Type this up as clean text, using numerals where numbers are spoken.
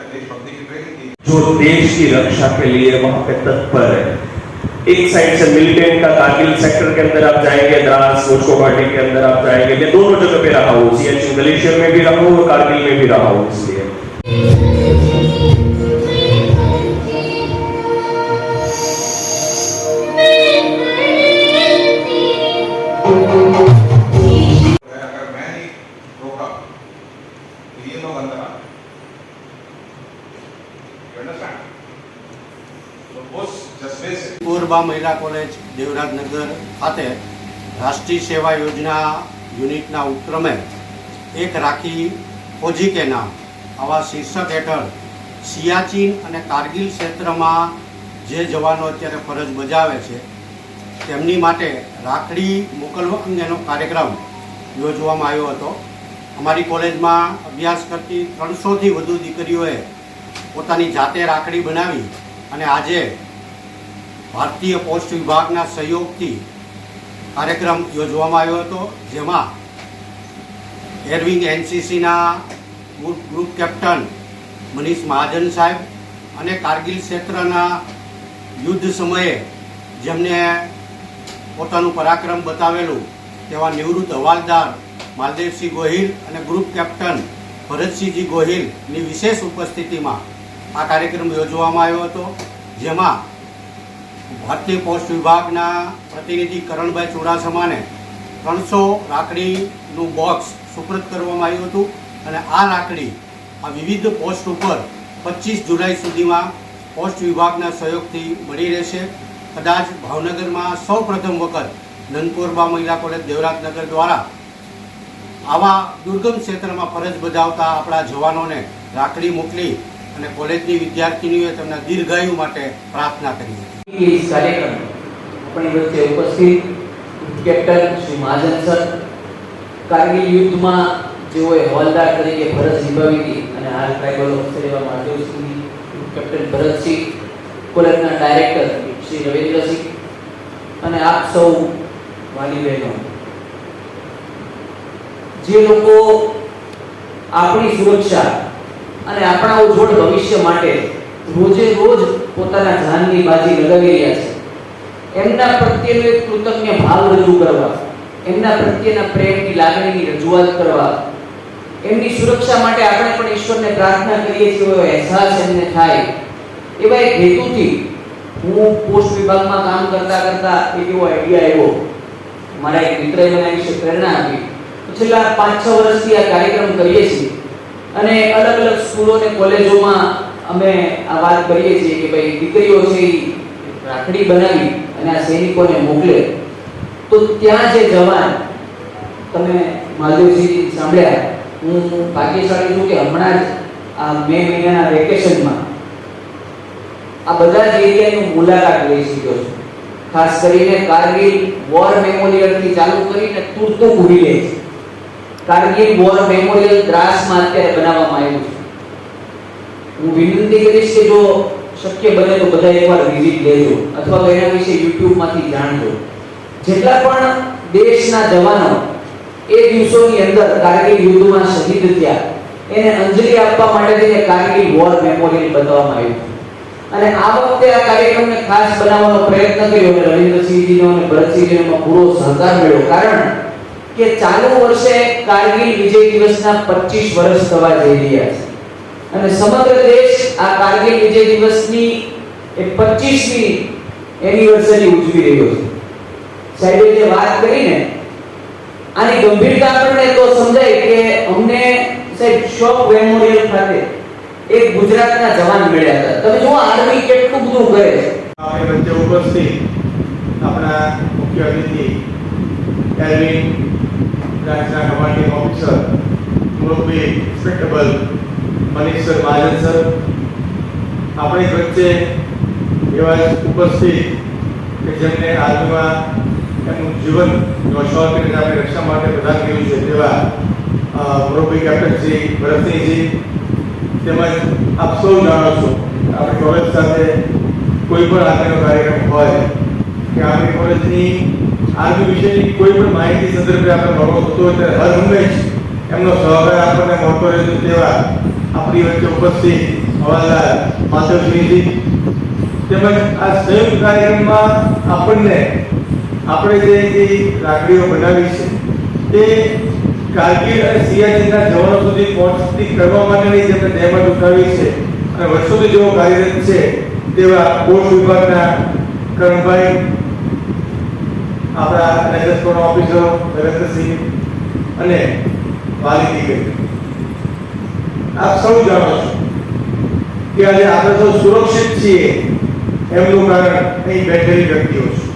देशभक्ति की ट्रेनिंग की। जो देश की रक्षा के लिए वहां पे तत्पर है। एक साइड से मिलिटेंट का कारगिल सेक्टर के अंदर आप जाएंगे, द्रास मोस्को घाटी के अंदर आप जाएंगे, मैं दोनों जगह पे रहा हूँ, सियाचिन ग्लेशियर में भी रहा हूँ और कारगिल में भी रहा हूँ। इसलिए अगर मैं नहीं रोका तो ये लोग अंदर आ गए। You understand? तो उस जज्बे से કસ્તુરબા મહિલા કોલેજ દેવરાજનગર ખાતે રાષ્ટ્રીય સેવા યોજના યુનિટના ઉપક્રમે એક રાખી ફौजी કે નામ આવા શીર્ષક હેઠળ સિયાચીન અને કારગિલ ક્ષેત્રમાં જે જવાનો અત્યારે ફરજ બજાવે છે તેમની માટે રાખડી મોકલવા અંગેનો કાર્યક્રમ યોજવામાં આવ્યો હતો। અમારી કોલેજમાં અભ્યાસ કરતી 300થી વધુ દીકરીઓએ પોતાની જાતે રાખડી બનાવી અને આજે ભારતીય પોસ્ટ વિભાગના સહયોગથી કાર્યક્રમ યોજવામાં આવ્યો હતો, જેમાં એરવિંગ એનસીસીના ગ્રુપ કેપ્ટન મનીષ મહાજન સાહેબ અને કારગિલ ક્ષેત્રના યુદ્ધ સમયે જેમને પોતાનું પરાક્રમ બતાવેલું તેવા નિવૃત્ત હવાલદાર માલદેવસિંહ ગોહિલ અને ગ્રુપ કેપ્ટન ભરતસિંહજી ગોહિલની વિશેષ ઉપસ્થિતિમાં આ કાર્યક્રમ યોજવામાં આવ્યો હતો, જેમાં ભારતીય પોસ્ટ વિભાગના પ્રતિનિધિ કરણભાઈ ચુડાસમાને 300 રાખડીનું બોક્સ સુપ્રત કરવામાં આવ્યું હતું અને આ રાખડી આ વિવિધ પોસ્ટ ઉપર 25 જુલાઈ સુધીમાં પોસ્ટ વિભાગના સહયોગથી મળી રહેશે। કદાચ ભાવનગરમાં સૌ પ્રથમ વખત નંદકોરબા મહિલા કોલેજ દેવરાજનગર દ્વારા આવા દુર્ગમ ક્ષેત્રમાં ફરજ બજાવતા આપણા જવાનોને રાખડી મોકલી અને કોલેજની વિદ્યાર્થીનીઓએ તેમના દીર્ઘાયુ માટે પ્રાર્થના કરી હતી। इस कार्यक्रम अपनी वच्चे उपस्थित कैप्टन श्री महाजन सर कारगिल युद्ध में जेओए हवालदार तरीके फरज निभावी थी અને હાલ ટ્રાઇબલ ઓફિસર એવા માધવસિંહ, કેપ્ટન ભરતસિંહ, કોલેજના ડાયરેક્ટર શ્રી રવિન્દ્રસિંહ અને આપ સૌ વાલી બહેનો, જે લોકો આપણી સુરક્ષા અને આપણા ઉજ્જવળ ભવિષ્ય માટે રોજે રોજ પોતાના જાનની બાજી લગાવી રહ્યા છે, એમના પ્રત્યેનો એક કૃતજ્ઞ ભાવ રજૂ કરવા, એમના પ્રત્યેના પ્રેમની લાગણીની રજૂઆત કરવા, એમની સુરક્ષા માટે આપણે પણ ઈશ્વરને પ્રાર્થના કરીએ છીએ એવો અહેસાસ એમને થાય, એવા એક હેતુથી હું પોસ્ટ વિભાગમાં કામ કરતા કરતા એક એવો આઈડિયા આવ્યો, મારા એક મિત્રએ મને આ વિશે પ્રેરણા આપી। છેલ્લા 5-6 વર્ષથી આ કાર્યક્રમ કરીએ છીએ અને અલગ અલગ સ્કૂલો અને કોલેજોમાં અમે આ વાત કરીએ છીએ કે ભાઈ દીકરીઓ છે રાખડી બનાવી અને આ સૈનિકોને મોકલે તો ત્યાં જે જવાન, તમે માધવસિંહજી સાંભળ્યા, હું ભાગ્યશાળી છું કે હમણાં જ આ મે મહિનાના વેકેશનમાં આ બધા જ એરિયાની મુલાકાત લઈ શક્યો છું। ખાસ કરીને કારગિલ વોર મેમોરિયલથી ચાલુ કરીને Turtuk village, Kargil war memorial દ્રાસમાં અત્યારે બનાવવામાં આવ્યું છે। હું વિનંતી કરીશ કે જો શક્ય બને તો બધા એકવાર વિઝિટ લેજો અથવા તો એના વિશે YouTube માંથી જાણજો। જેટલા પણ દેશના જવાનો એ દિવસોની અંદર કારગિલ યુદ્ધમાં શહીદ થયા એને અંજલિ આપવા માટે થઈને કારગિલ વોર મેમોરિયલ બનાવવામાં આવ્યું છે અને આ વખતે આ કાર્યક્રમને ખાસ બનાવવાનો પ્રયત્ન કર્યો અને રવિન્દ્રસિંહજીનો અને ભરતસિંહજીનો પૂરો સહકાર મળ્યો, કારણ કે ચાલુ વર્ષે કારગિલ વિજય દિવસના 25 વર્ષ થવા જઈ રહ્યા છે અને સમગ્ર દેશ આ કારગિલ વિજય દિવસની એક 25મી એનિવર્સરી ઉજવી રહ્યો છે। સાહેબે જે વાત કરીને આની ગંભીરતા આપણને તો સમજાય કે અમને સાહેબ શોક મેમોરિયલ ખાતે એક ગુજરાતના જવાન મળ્યા હતા। તમે જુઓ આર્મી કેટલું બધું કરે છે। આપણી વચ્ચે ઉપસ્થિત આપણા મુખ્ય અતિથિ એરવિંગ બ્રાન્ચના કમાન્ડિંગ ઓફિસર મુરબ્બી ઇન્સ્પેક્ટેબલ મનીષ સર, મહાજન સર, આપણી વચ્ચે એવા ઉપસ્થિત કે જેમને આર્મીમાં એમનું જીવન ન્યોછાવર કરીને આપણી રક્ષા માટે પ્રદાન કર્યું છે તેવા મુરબ્બી કેપ્ટન શ્રી ભરતસિંહજી, તેમજ આપ સૌ જાણો છો આપણી કોલેજ સાથે કોઈ પણ આર્મીનો કાર્યક્રમ હોય કે આપણી કોલેજની આર્મી વિશેની કોઈ પણ માહિતી સંદર્ભે આપણે ભરવો થતો હોય ત્યારે હર હંમેશ એમનો સહકાર આપણને મળતો રહેતો તેવા આપણી વચ્ચે ઉપસ્થિત હવાલદાર માધવસિંહજી તેમજ આ સંયુક્ત કાર્યક્રમમાં આપણે જે રાખડીઓ બનાવી છે તે કારગિલ અને સિયાચીનના જવાનો સુધી પહોંચતી કરવા માટેની જેમણે જહેમત ઉઠાવી છે અને વર્ષોથી જેઓ કાર્યરત છે તેવા પોસ્ટ વિભાગના કરણભાઈ, આપણા એનએસએસ કોના ઓફિસરો નરેન્દ્રસિંહ અને વાલી દીકરી, આપ સૌ જાણો છો કે આજે આપણે સૌ સુરક્ષિત છીએ એમનું કારણ અહીં બેઠેલી વ્યક્તિઓ છે.